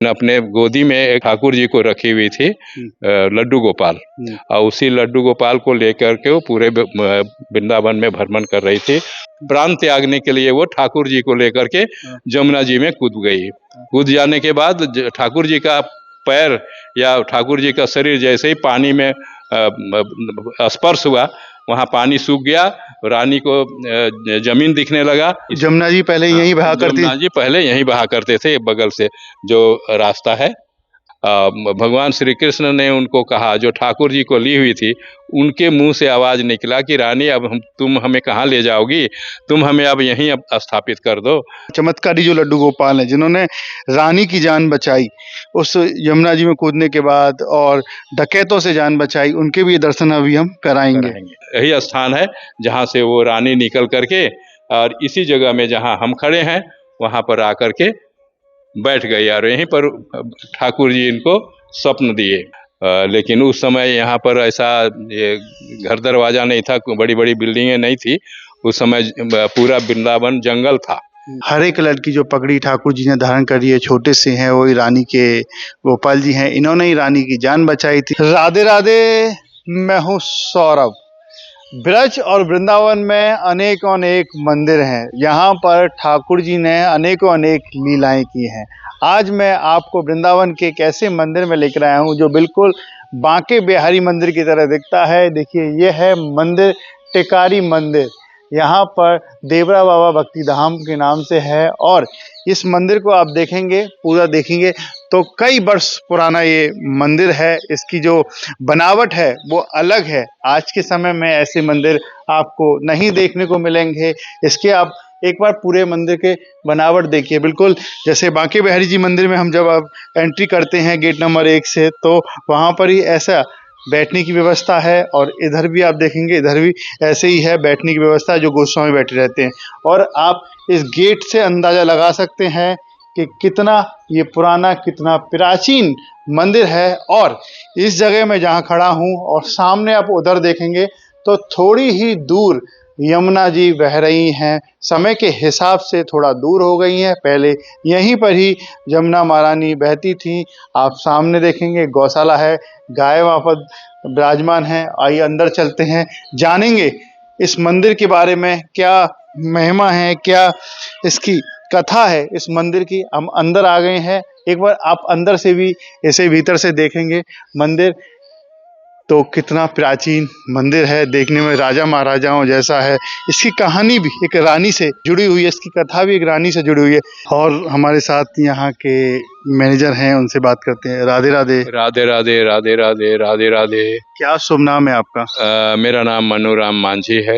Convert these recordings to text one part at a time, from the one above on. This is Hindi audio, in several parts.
अपने गोदी में एक ठाकुर जी को रखी हुई थी, लड्डू गोपाल। और उसी लड्डू गोपाल को लेकर के वो पूरे वृंदावन में भ्रमण कर रही थी। प्राण त्यागने के लिए वो ठाकुर जी को लेकर के जमुना जी में कूद गई। कूद जाने के बाद ठाकुर जी का पैर या ठाकुर जी का शरीर जैसे ही पानी में स्पर्श हुआ, वहाँ पानी सूख गया। रानी को जमीन दिखने लगा। जमुना जी पहले यहीं बहा करती? जमुना जी पहले यहीं बहा करते थे, बगल से जो रास्ता है। भगवान श्री कृष्ण ने उनको कहा, जो ठाकुर जी को ली हुई थी, उनके मुंह से आवाज निकला कि रानी अब तुम हमें कहाँ ले जाओगी, तुम हमें अब यहीं अब स्थापित कर दो। चमत्कारी जो लड्डू गोपाल है, जिन्होंने रानी की जान बचाई उस यमुना जी में कूदने के बाद और डकैतों से जान बचाई, उनके भी दर्शन अभी हम कराएंगे। यही स्थान है जहाँ से वो रानी निकल करके, और इसी जगह में जहाँ हम खड़े हैं वहाँ पर आकर के बैठ गई। और यहीं पर ठाकुर जी इनको स्वप्न दिए। लेकिन उस समय यहाँ पर ऐसा ये घर दरवाजा नहीं था, बड़ी बड़ी बिल्डिंगें नहीं थी। उस समय पूरा वृंदावन जंगल था। हरे कलर की जो पगड़ी ठाकुर जी ने धारण करी है, छोटे से हैं, वही रानी के गोपाल जी हैं। इन्होंने ही रानी की जान बचाई थी। राधे राधे, मैं हूँ सौरभ। ब्रज और वृंदावन में अनेकों अनेक मंदिर हैं। यहाँ पर ठाकुर जी ने अनेकों अनेक लीलाएं की हैं। आज मैं आपको वृंदावन के एक ऐसे मंदिर में लेकर आया हूँ जो बिल्कुल बांके बिहारी मंदिर की तरह दिखता है। देखिए, यह है मंदिर टेकारी मंदिर। यहाँ पर देवरा बाबा भक्ति धाम के नाम से है। और इस मंदिर को आप देखेंगे, पूरा देखेंगे तो कई वर्ष पुराना ये मंदिर है। इसकी जो बनावट है वो अलग है। आज के समय में ऐसे मंदिर आपको नहीं देखने को मिलेंगे। इसके आप एक बार पूरे मंदिर के बनावट देखिए, बिल्कुल जैसे बांके बिहारी जी मंदिर में हम जब आप एंट्री करते हैं गेट नंबर 1 से, तो वहाँ पर ही ऐसा बैठने की व्यवस्था है। और इधर भी आप देखेंगे, इधर भी ऐसे ही है बैठने की व्यवस्था, जो गोस्वामी बैठे रहते हैं। और आप इस गेट से अंदाज़ा लगा सकते हैं कि कितना ये पुराना, कितना प्राचीन मंदिर है। और इस जगह में जहाँ खड़ा हूँ और सामने आप उधर देखेंगे तो थोड़ी ही दूर यमुना जी बह रही हैं। समय के हिसाब से थोड़ा दूर हो गई हैं। पहले यहीं पर ही जमुना महारानी बहती थी। आप सामने देखेंगे गौशाला है, गाय वहाँ पर विराजमान हैं। आइए अंदर चलते हैं, जानेंगे इस मंदिर के बारे में, क्या महिमा है, क्या इसकी कथा है इस मंदिर की। हम अंदर आ गए हैं। एक बार आप अंदर से भी इसे भीतर से देखेंगे मंदिर तो कितना प्राचीन मंदिर है। देखने में राजा महाराजाओं जैसा है। इसकी कहानी भी एक रानी से जुड़ी हुई है, इसकी कथा भी एक रानी से जुड़ी हुई है। और हमारे साथ यहाँ के मैनेजर हैं, उनसे बात करते हैं। राधे राधे। राधे राधे, राधे राधे, राधे राधे। क्या शुभ नाम है आपका? मेरा नाम मनोराम मांझी है।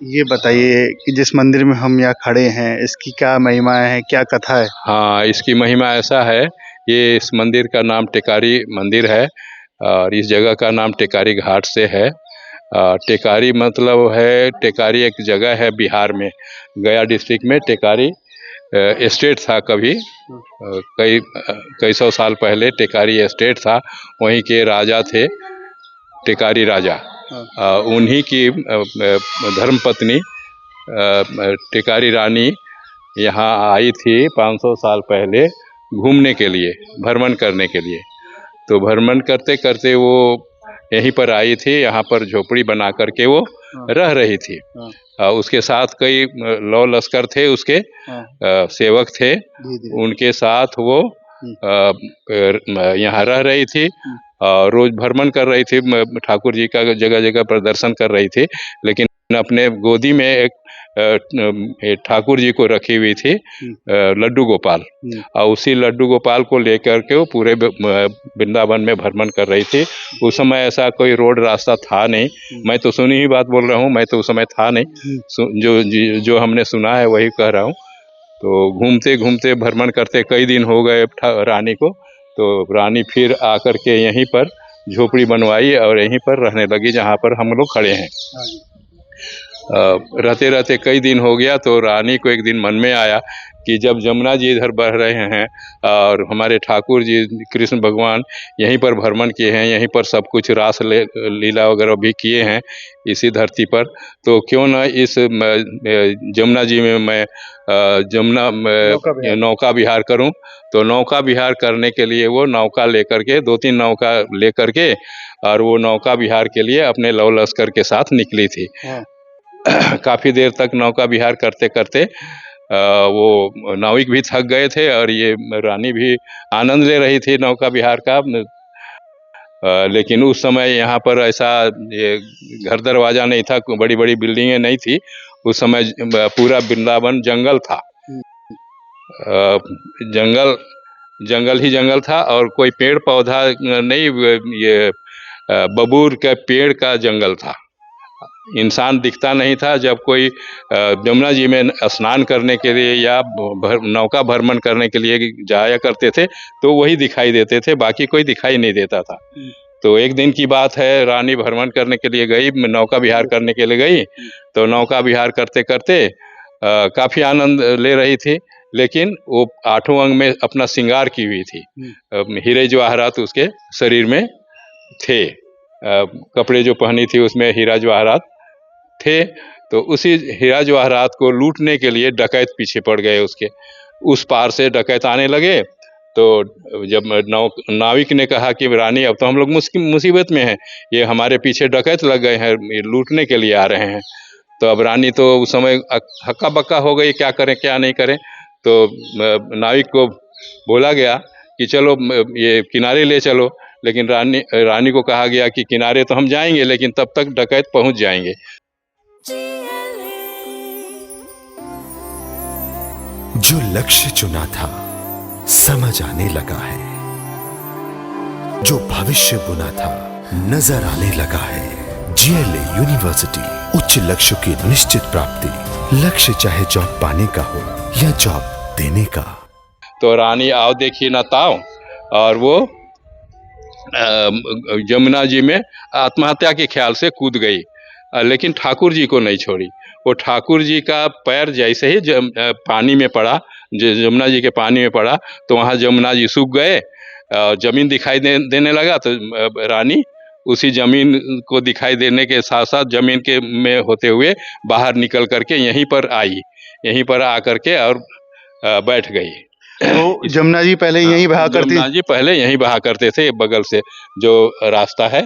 ये बताइए कि जिस मंदिर में हम यहाँ खड़े हैं, इसकी क्या महिमा है, क्या कथा है? हाँ, इसकी महिमा ऐसा है, ये इस मंदिर का नाम टेकारी मंदिर है। और इस जगह का नाम टेकारी घाट से है। टेकारी मतलब है, टेकारी एक जगह है बिहार में, गया डिस्ट्रिक्ट में। टेकारी एस्टेट था कभी, कई सौ साल पहले टेकारी एस्टेट था। वहीं के राजा थे टेकारी राजा। उन्हीं की धर्मपत्नी टेकारी रानी यहाँ आई थी 500 साल पहले घूमने के लिए, भ्रमण करने के लिए। तो भ्रमण करते करते वो यहीं पर आई थी। यहाँ पर झोपड़ी बना करके वो रह रही थी। उसके साथ कई लौ लश्कर थे, उसके सेवक थे। उनके साथ वो यहाँ रह रही थी। रोज भ्रमण कर रही थी, ठाकुर जी का जगह जगह पर दर्शन कर रही थी। लेकिन अपने गोदी में एक ठाकुर जी को रखी हुई थी, लड्डू गोपाल। और उसी लड्डू गोपाल को लेकर के वो पूरे वृंदावन में भ्रमण कर रही थी। उस समय ऐसा कोई रोड रास्ता था नहीं। मैं तो सुनी ही बात बोल रहा हूँ, मैं तो उस समय था नहीं। जो हमने सुना है वही कह रहा हूँ। तो घूमते घूमते भ्रमण करते कई दिन हो गए रानी को। तो रानी फिर आकर के यहीं पर झोपड़ी बनवाई और यहीं पर रहने लगी, जहाँ पर हम लोग खड़े हैं। रहते रहते कई दिन हो गया, तो रानी को एक दिन मन में आया कि जब जमुना जी इधर बह रहे हैं और हमारे ठाकुर जी कृष्ण भगवान यहीं पर भ्रमण किए हैं, यहीं पर सब कुछ रास लीला वगैरह भी किए हैं इसी धरती पर, तो क्यों ना इस जमुना जी में मैं नौका विहार करूं। तो नौका विहार करने के लिए वो नौका लेकर के 2-3 नौका लेकर के और वो नौका विहार के लिए अपने लव लश्कर के साथ निकली थी। काफ़ी देर तक नौका विहार करते करते वो नाविक भी थक गए थे और ये रानी भी आनंद ले रही थी नौका विहार का। लेकिन उस समय यहाँ पर ऐसा ये घर दरवाज़ा नहीं था, बड़ी बड़ी बिल्डिंगें नहीं थी। उस समय पूरा वृंदावन जंगल था, जंगल ही जंगल था और कोई पेड़ पौधा नहीं, ये बबूर के पेड़ का जंगल था। इंसान दिखता नहीं था। जब कोई जमुना जी में स्नान करने के लिए या नौका भ्रमण करने के लिए जाया करते थे तो वही दिखाई देते थे, बाकी कोई दिखाई नहीं देता था। तो एक दिन की बात है, रानी भ्रमण करने के लिए गई, नौका विहार करने के लिए गई। तो नौका विहार करते करते काफ़ी आनंद ले रही थी, लेकिन वो 8वें अंग में अपना श्रृंगार की हुई थी। हीरे जवाहरात उसके शरीर में थे, कपड़े जो पहनी थी उसमें हीरा जवाहरात थे। तो उसी हीरा जवाहरात को लूटने के लिए डकैत पीछे पड़ गए उसके। उस पार से डकैत आने लगे। तो जब नाविक ने कहा कि रानी अब तो हम लोग मुसीबत में हैं, ये हमारे पीछे डकैत लग गए हैं, ये लूटने के लिए आ रहे हैं। तो अब रानी तो उस समय हक्का बक्का हो गई, क्या करें क्या नहीं करें। तो नाविक को बोला गया कि चलो ये किनारे ले चलो, लेकिन रानी को कहा गया कि किनारे तो हम जाएंगे लेकिन तब तक डकैत पहुंच जाएंगे। जो लक्ष्य चुना था समझ आने लगा है, जो भविष्य बुना था नजर आने लगा है। जीएलए यूनिवर्सिटी, उच्च लक्ष्य की निश्चित प्राप्ति। लक्ष्य चाहे जॉब पाने का हो या जॉब देने का। तो रानी आओ देखी ना ताओ, और वो जमुना जी में आत्महत्या के ख्याल से कूद गई, लेकिन ठाकुर जी को नहीं छोड़ी। वो ठाकुर जी का पैर जैसे ही पानी में पड़ा, जमुना जी के पानी में पड़ा, तो वहाँ जमुना जी सूख गए। जमीन दिखाई देने लगा। तो रानी उसी जमीन को दिखाई देने के साथ साथ जमीन के में होते हुए बाहर निकल करके यहीं पर आई, यहीं पर आकर के और बैठ गई। तो जमुना जी पहले यहीं बहा करती? जमुना जी पहले यहीं बहा करते थे, बगल से जो रास्ता है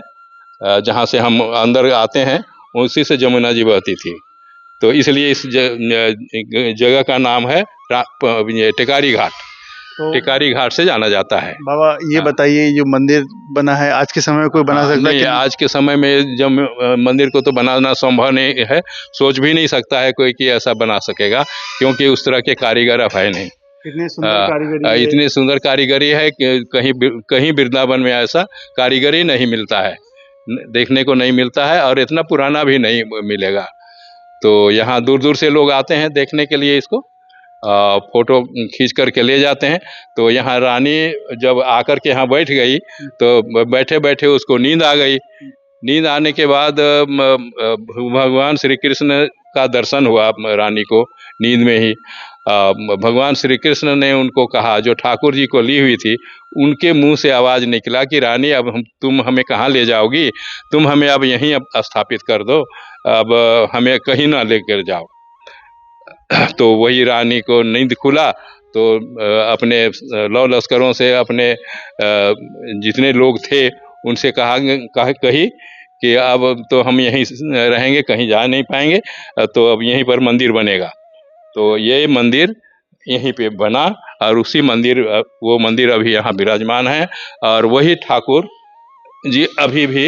जहाँ से हम अंदर आते हैं उसी से जमुना जी बहती थी। तो इसलिए इस जगह का नाम है टेकारी घाट। तो टेकारी घाट से जाना जाता है। बाबा ये बताइए, जो मंदिर बना है आज के समय में कोई बना सकता है? आज के समय में जब मंदिर को तो बनाना संभव नहीं है, सोच भी नहीं सकता है कोई कि ऐसा बना सकेगा, क्योंकि उस तरह के कारीगर अब है नहीं। इतनी सुंदर कारीगरी है। इतनी सुंदर कारीगरी है कि कहीं वृंदावन में ऐसा कारीगरी नहीं मिलता है, देखने को नहीं मिलता है, और इतना पुराना भी नहीं मिलेगा। तो यहाँ दूर दूर से लोग आते हैं देखने के लिए इसको, फोटो खींच करके ले जाते हैं। तो यहाँ रानी जब आकर के यहाँ बैठ गई तो बैठे बैठे उसको नींद आ गई। नींद आने के बाद भगवान श्री कृष्ण का दर्शन हुआ रानी को नींद में ही। भगवान श्री कृष्ण ने उनको कहा, जो ठाकुर जी को ली हुई थी, उनके मुंह से आवाज़ निकला कि रानी अब तुम हमें कहाँ ले जाओगी, तुम हमें अब यहीं अब स्थापित कर दो, अब हमें कहीं ना लेकर जाओ। तो वही रानी को नींद खुला तो अपने लव लश्करों से, अपने जितने लोग थे उनसे कही कि अब तो हम यहीं रहेंगे, कहीं जा नहीं पाएंगे, तो अब यहीं पर मंदिर बनेगा। तो ये मंदिर यहीं पे बना और उसी मंदिर, वो मंदिर अभी यहाँ विराजमान है और वही ठाकुर जी अभी भी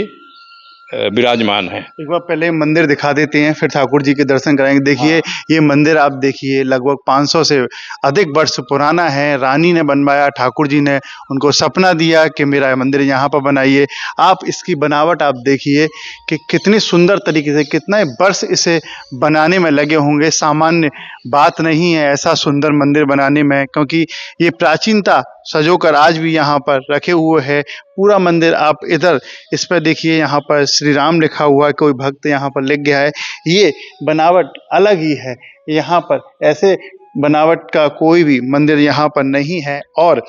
विराजमान है। एक बार पहले मंदिर दिखा देते हैं, फिर ठाकुर जी के दर्शन कराएंगे। देखिए ये मंदिर आप देखिए लगभग 500 से अधिक वर्ष पुराना है। रानी ने बनवाया, ठाकुर जी ने उनको सपना दिया कि मेरा मंदिर यहाँ पर बनाइए। आप इसकी बनावट आप देखिए कि कितनी सुंदर तरीके से, कितने वर्ष इसे बनाने में लगे होंगे। सामान्य बात नहीं है ऐसा सुंदर मंदिर बनाने में, क्योंकि ये प्राचीनता सजोकर आज भी यहाँ पर रखे हुए है। पूरा मंदिर आप इधर इस पर देखिए, यहाँ पर श्री राम लिखा हुआ है, कोई भक्त यहाँ पर लिख गया है। ये बनावट अलग ही है। यहाँ पर ऐसे बनावट का कोई भी मंदिर यहाँ पर नहीं है। और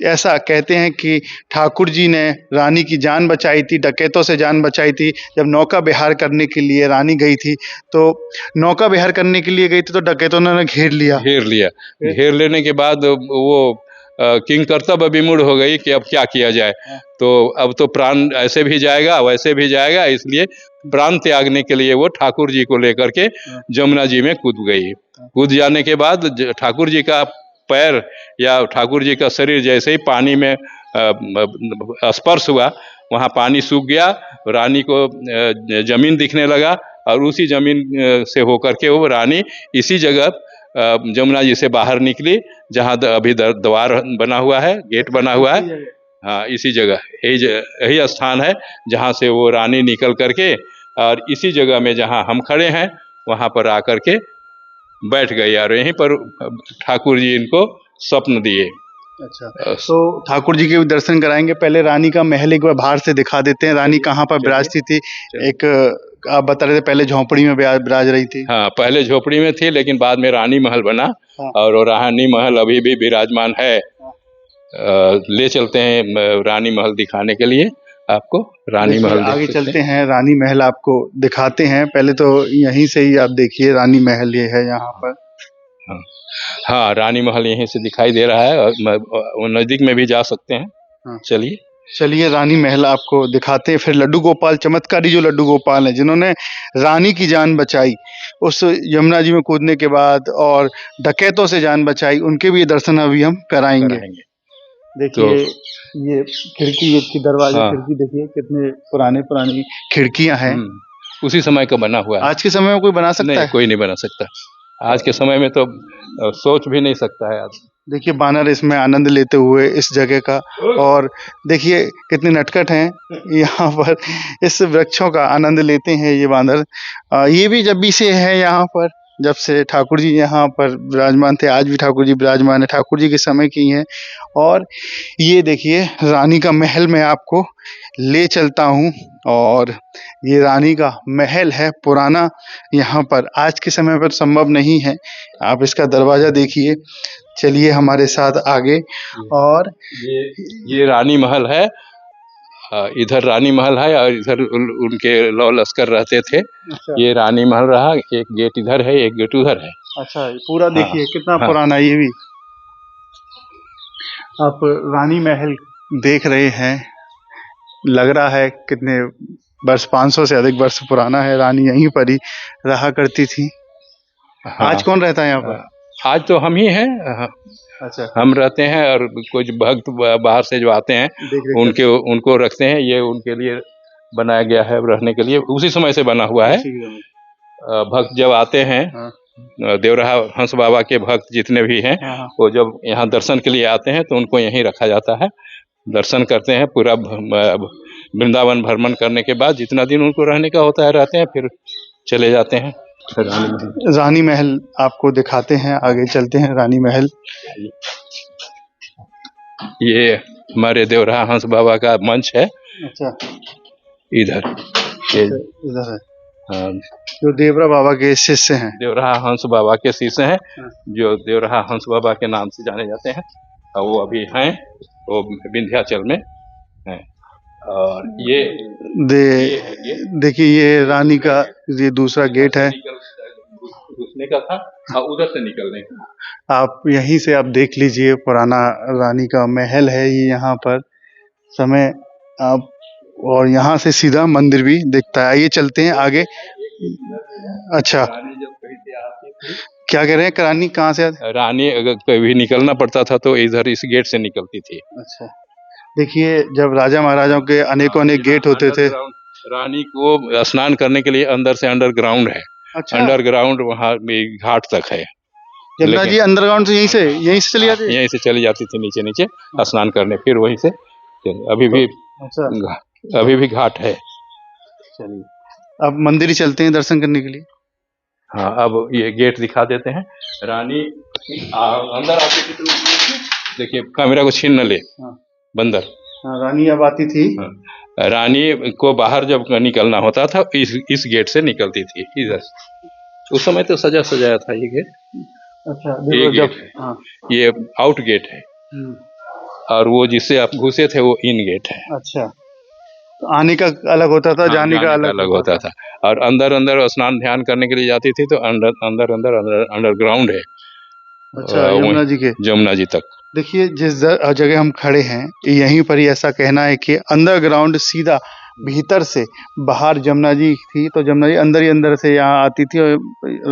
ऐसा कहते हैं कि ठाकुर जी ने रानी की जान बचाई थी, डकैतों से जान बचाई थी। जब नौका विहार करने के लिए रानी गई थी, तो नौका विहार करने के लिए गई थी तो डकैतों ने घेर लिया। घेर लेने के बाद वो किंग कर्तव्य विमूढ़ हो गई कि अब क्या किया जाए। तो अब तो प्राण ऐसे भी जाएगा वैसे भी जाएगा, इसलिए प्राण त्यागने के लिए वो ठाकुर जी को लेकर के जमुना जी में कूद गई। कूद जाने के बाद ठाकुर जी का पैर या ठाकुर जी का शरीर जैसे ही पानी में स्पर्श हुआ, वहाँ पानी सूख गया, रानी को जमीन दिखने लगा और उसी जमीन से होकर के वो रानी इसी जगह जमुना जी से बाहर निकली, जहाँ अभी द्वार बना हुआ है, गेट बना हुआ है। हाँ, इसी जगह यही स्थान है जहाँ से वो रानी निकल करके और इसी जगह में जहाँ हम खड़े हैं वहाँ पर आकर के बैठ गई और यहीं पर ठाकुर जी इनको स्वप्न दिए। अच्छा, तो ठाकुर जी के भी दर्शन कराएंगे। पहले रानी का महल एक बार बाहर से दिखा देते हैं। रानी कहाँ पर विराजती थी? एक आप बता रहे थे पहले झोंपड़ी में विराज रही थी। हाँ, पहले झोपड़ी में थी, लेकिन बाद में रानी महल बना। हाँ। और वो रानी महल अभी भी विराजमान है। ले चलते हैं रानी महल दिखाने के लिए आपको। रानी महल आगे चलते हैं, रानी महल आपको दिखाते हैं। पहले तो यहीं से ही आप देखिए, रानी महल ये है यहाँ पर। हाँ, रानी महल यहीं से दिखाई दे रहा है और नजदीक में भी जा सकते हैं। हाँ। चलिए रानी महल आपको दिखाते हैं। फिर लड्डू गोपाल, चमत्कारी जो लड्डू गोपाल हैं जिन्होंने रानी की जान बचाई उस यमुना जी में कूदने के बाद और डकैतों से जान बचाई, उनके भी दर्शन अभी हम कराएंगे। देखिए ये खिड़की, इसकी दरवाजा। हाँ। खिड़की देखिए कितने पुरानी खिड़कियां हैं। उसी समय का बना हुआ है। आज के समय में कोई बना सकता है? कोई नहीं बना सकता। आज के समय में तो सोच भी नहीं सकता है आदमी। देखिए बानर इसमें आनंद लेते हुए इस जगह का, और देखिए कितने नटखट हैं यहाँ पर, इस वृक्षों का आनंद लेते हैं ये बानर। ये भी जब भी से है यहाँ पर, जब से ठाकुर जी यहाँ पर विराजमान थे। आज भी ठाकुर जी विराजमान है, ठाकुर जी के समय की हैं। और ये देखिए रानी का महल मैं आपको ले चलता हूँ, और ये रानी का महल है पुराना। यहाँ पर आज के समय पर संभव नहीं है। आप इसका दरवाजा देखिए। चलिए हमारे साथ आगे। और ये रानी महल है। इधर रानी महल है और इधर उनके लौ लश्कर रहते थे। अच्छा। ये रानी महल रहा। एक गेट इधर है, एक गेट उधर है। अच्छा, पूरा देखिए कितना पुराना। ये भी आप रानी महल देख रहे हैं, लग रहा है कितने वर्ष, 500 से अधिक वर्ष पुराना है। रानी यहीं पर ही रहा करती थी। हाँ। आज कौन रहता है यहाँ पर? आज तो हम ही हैं। अच्छा, हम रहते हैं और कुछ भक्त बाहर से जो आते हैं उनको रखते हैं। ये उनके लिए बनाया गया है रहने के लिए, उसी समय से बना हुआ है। भक्त जब आते हैं, देवराहा हंस बाबा के भक्त जितने भी हैं, वो जब यहाँ दर्शन के लिए आते हैं तो उनको यहीं रखा जाता है। दर्शन करते हैं, पूरा वृंदावन भ्रमण करने के बाद जितना दिन उनको रहने का होता है रहते हैं, फिर चले जाते हैं। रानी महल आपको दिखाते हैं, आगे चलते हैं। रानी महल ये हमारे देवराहा हंस बाबा का मंच है। अच्छा, इधर है। हाँ, जो देवरा बाबा के शिष्य हैं, देवराहा हंस बाबा के शिष्य हैं, जो देवराहा हंस बाबा के नाम से जाने जाते हैं। और वो अभी हैं, वो विंध्याचल में हैं। और ये देखिए ये रानी का ये दूसरा गेट है। घुसने का था और उधर से निकलने का। आप यहीं से आप देख लीजिए, पुराना रानी का महल है ये यहाँ पर समय आप, और यहाँ से सीधा मंदिर भी दिखता है। ये चलते हैं आगे। अच्छा, क्या कह रहे हैं? रानी कहाँ से? रानी अगर कभी निकलना पड़ता था तो इधर इस गेट से निकलती थी। अच्छा, देखिए जब राजा महाराजाओं के अनेकों गेट होते थे। रानी को स्नान करने के लिए अंदर से अंडरग्राउंड है। अच्छा। अंडरग्राउंड वहाँ घाट तक है। यमुना जी अंडरग्राउंड से यहीं से चली जाती है? यहीं से चली जाती थी नीचे स्नान करने, फिर वहीं से अभी भी। अच्छा, अभी भी घाट है। चलिए अब मंदिर ही चलते हैं दर्शन करने के लिए। हाँ, अब ये गेट दिखा देते हैं। रानी अंदर आती थी तो देखिए, कैमरा को छीन न ले। हाँ। बंदर। हाँ, रानी अब आती थी। हाँ। रानी को बाहर जब निकलना होता था इस गेट से निकलती थी इधर। उस समय तो सजाया था ये गेट। अच्छा ये देखो गेट जब है, हाँ ये आउट गेट है, और वो जिससे आप घुसे थे वो इन गेट है। अच्छा तो आने का अलग होता था, हाँ, जाने का अलग अलग होता होता था। था। और अंदर अंदर स्नान ध्यान करने के लिए जाती थी तो अंडरग्राउंड है, अच्छा वहीं यमुना जी के जमुना जी तक। देखिए जिस जगह हम खड़े हैं यहीं पर ही ऐसा कहना है कि अंडरग्राउंड सीधा भीतर से बाहर जमुना जी थी, तो जमुना जी अंदर ही अंदर से यहाँ आती थी और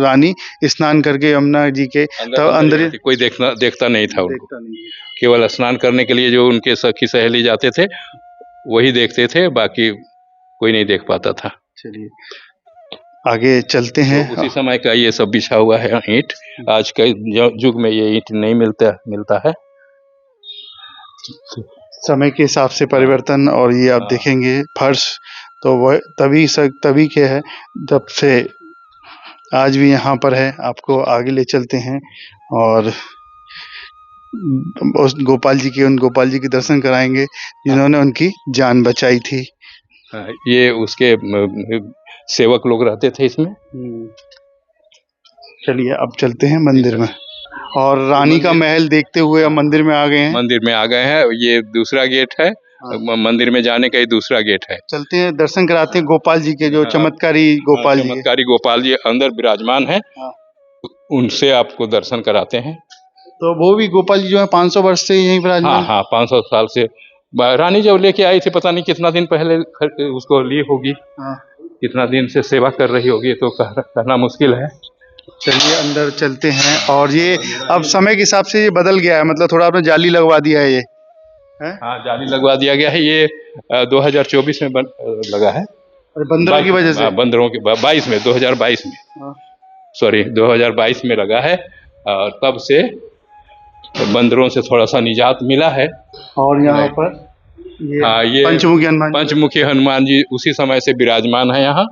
रानी स्नान करके यमुना जी के अंदर तब अंदर ही अंदर ही आती, कोई देखता नहीं था उनको। देखता नहीं है। केवल स्नान करने के लिए जो उनके सखी सहेली जाते थे वही देखते थे, बाकी कोई नहीं देख पाता था। चलिए आगे चलते तो हैं। उसी समय का ये सब बिछा हुआ है ईंट। आज के युग में ये ईंट नहीं मिलता है। समय के हिसाब से परिवर्तन, और ये आप हाँ। देखेंगे फर्श तो वह तभी के है जब से आज भी यहाँ पर है। आपको आगे ले चलते हैं और उस उन गोपाल जी के दर्शन कराएंगे जिन्होंने उनकी जान बचाई थी। हाँ, ये उसके सेवक लोग रहते थे इसमें। चलिए अब चलते हैं मंदिर में, और रानी का महल देखते हुए अब मंदिर में आ गए हैं। मंदिर में आ गए हैं, ये दूसरा गेट है। मंदिर में जाने का ये दूसरा गेट है। चलते हैं दर्शन कराते हैं गोपाल जी के, जो चमत्कारी गोपाल जी के। चमत्कारी गोपाल जी अंदर विराजमान है, हाँ। उनसे आपको दर्शन कराते हैं। तो वो भी गोपाल जी जो है 500 वर्ष से यहीं हाँ विराजमान। हाँ, 500 साल से रानी जब लेके आई थी, पता नहीं कितना दिन पहले उसको ली होगी, हाँ। कितना दिन से सेवा कर रही होगी, तो कहना मुश्किल है। चलिए अंदर चलते हैं। और ये अब समय के हिसाब से ये बदल गया है, मतलब थोड़ा आपने जाली लगवा दिया है ये है? हाँ, जाली लगवा दिया गया है। ये 2024 में लगा है। और बंदरों की वजह से बंदरों के 2022 में हाँ। सॉरी 2022 में लगा है, और तब से बंदरों से थोड़ा सा निजात मिला है। और यहाँ पर ये पंचमुखी हनुमान जी उसी समय से विराजमान है यहाँ।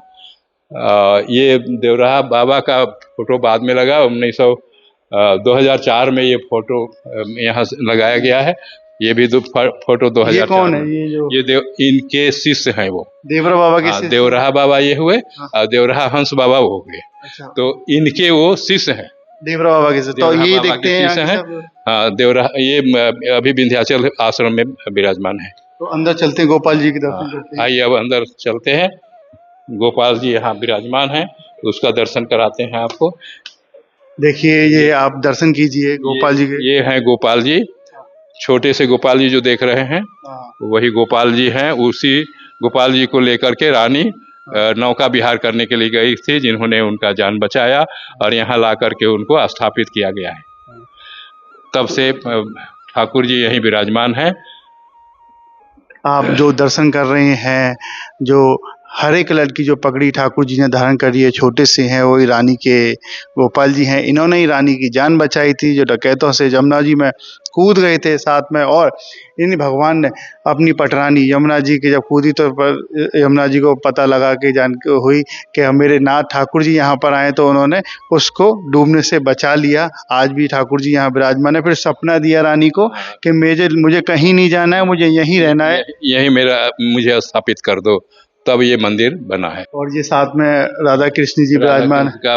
ये देवराहा बाबा का फोटो बाद में लगा, 2004 में ये फोटो यहाँ लगाया गया है। ये भी फोटो 2004। ये कौन है ये इनके शिष्य हैं, वो देवरा बाबा के शिष्य। देवराहा बाबा ये हुए, और देवराहा हंस बाबा हो गए। अच्छा। तो इनके वो शिष्य हैं, देवरा बाबा के शिष्य। तो ये देखते हैं शिष्य हैं। हाँ, देवराहा ये अभी विंध्याचल आश्रम में विराजमान है। तो अंदर चलते हैं, गोपाल जी के दर्शन करते हैं। आइए अब अंदर चलते हैं। गोपाल जी यहाँ विराजमान हैं, उसका दर्शन कराते हैं आपको। देखिए ये आप दर्शन कीजिए गोपाल जी के। ये हैं गोपाल जी, छोटे से गोपाल जी जो देख रहे हैं वही गोपाल जी हैं। उसी गोपाल जी को लेकर के रानी नौका विहार करने के लिए गई थी, जिन्होंने उनका जान बचाया और यहाँ ला करके उनको स्थापित किया गया है। तब से ठाकुर जी यहीं विराजमान हैं। आप जो दर्शन कर रहे हैं, जो हरे कलर की जो पगड़ी ठाकुर जी ने धारण करी है, छोटे से हैं, वही रानी के गोपाल जी हैं। इन्होंने ही रानी की जान बचाई थी, जो डकैतों से जमुना जी में कूद गए थे साथ में। और इन भगवान ने अपनी पटरानी यमुना जी की जब कूदी, तो पर यमुना जी को पता लगा कि हुई कि मेरे नाथ ठाकुर जी यहाँ पर आए, तो उन्होंने उसको डूबने से बचा लिया। आज भी ठाकुर जी यहाँ विराजमान है। फिर सपना दिया रानी को कि मुझे कहीं नहीं जाना है, मुझे यहीं रहना है, यहीं मुझे स्थापित कर दो। तब ये मंदिर बना है। और ये साथ में राधा कृष्ण जी विराजमान का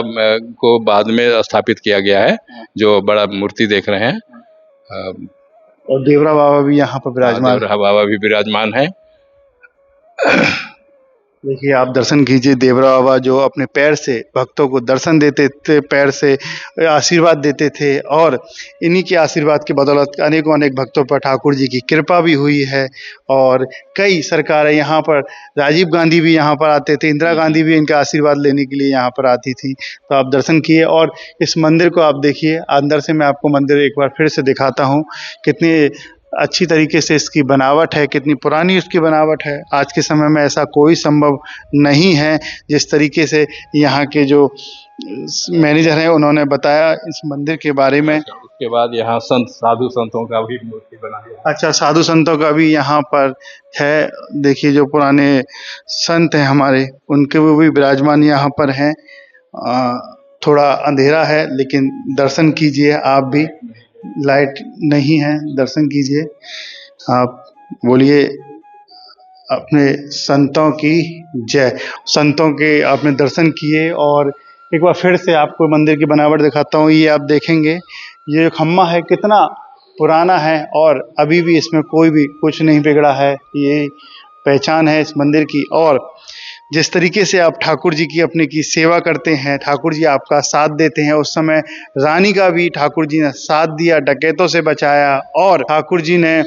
को बाद में स्थापित किया गया है, जो बड़ा मूर्ति देख रहे हैं। और देवरा बाबा भी यहाँ पर विराजमान। देवरा बाबा भी विराजमान है। देखिए आप दर्शन कीजिए। देवरा बाबा जो अपने पैर से भक्तों को दर्शन देते थे, पैर से आशीर्वाद देते थे, और इन्हीं के आशीर्वाद की बदौलत अनेक भक्तों पर ठाकुर जी की कृपा भी हुई है। और कई सरकारें यहाँ पर, राजीव गांधी भी यहाँ पर आते थे, इंदिरा गांधी भी इनका आशीर्वाद लेने के लिए यहाँ पर आती थी। तो आप दर्शन किए, और इस मंदिर को आप देखिए अंदर से। मैं आपको मंदिर एक बार फिर से दिखाता हूँ, कितनी अच्छी तरीके से इसकी बनावट है, कितनी पुरानी इसकी बनावट है। आज के समय में ऐसा कोई संभव नहीं है। जिस तरीके से यहाँ के जो मैनेजर हैं उन्होंने बताया इस मंदिर के बारे में। उसके बाद यहाँ साधु संतों का भी मूर्ति बना है। अच्छा, साधु संतों का भी यहाँ पर है। देखिए जो पुराने संत हैं हमारे, उनके वो भी विराजमान यहाँ पर हैं। थोड़ा अंधेरा है, लेकिन दर्शन कीजिए आप भी। लाइट नहीं है, दर्शन कीजिए। आप बोलिए अपने संतों की जय। संतों के आपने दर्शन किए, और एक बार फिर से आपको मंदिर की बनावट दिखाता हूँ। ये आप देखेंगे, ये खम्मा है कितना पुराना है और अभी भी इसमें कोई भी कुछ नहीं बिगड़ा है। ये पहचान है इस मंदिर की। और जिस तरीके से आप ठाकुर जी की अपने की सेवा करते हैं, ठाकुर जी आपका साथ देते हैं, उस समय रानी का भी ठाकुर जी ने साथ दिया, डकैतों से बचाया। और ठाकुर जी ने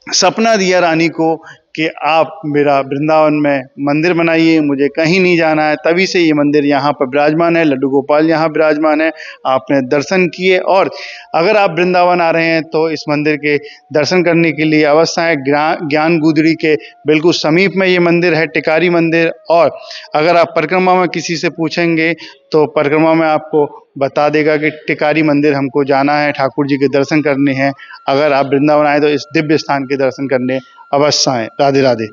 सपना दिया रानी को कि आप मेरा वृंदावन में मंदिर बनाइए, मुझे कहीं नहीं जाना है। तभी से ये मंदिर यहाँ पर विराजमान है, लड्डू गोपाल यहाँ विराजमान है। आपने दर्शन किए और अगर आप वृंदावन आ रहे हैं तो इस मंदिर के दर्शन करने के लिए अवश्य आएं। ज्ञान गुदड़ी के बिल्कुल समीप में ये मंदिर है, टिकारी मंदिर। और अगर आप परिक्रमा में किसी से पूछेंगे तो परिक्रमा में आपको बता देगा कि टिकारी मंदिर हमको जाना है, ठाकुर जी के दर्शन करने हैं। अगर आप वृंदावन आए तो इस दिव्य स्थान के दर्शन करने अवश्य आएं। राधे राधे।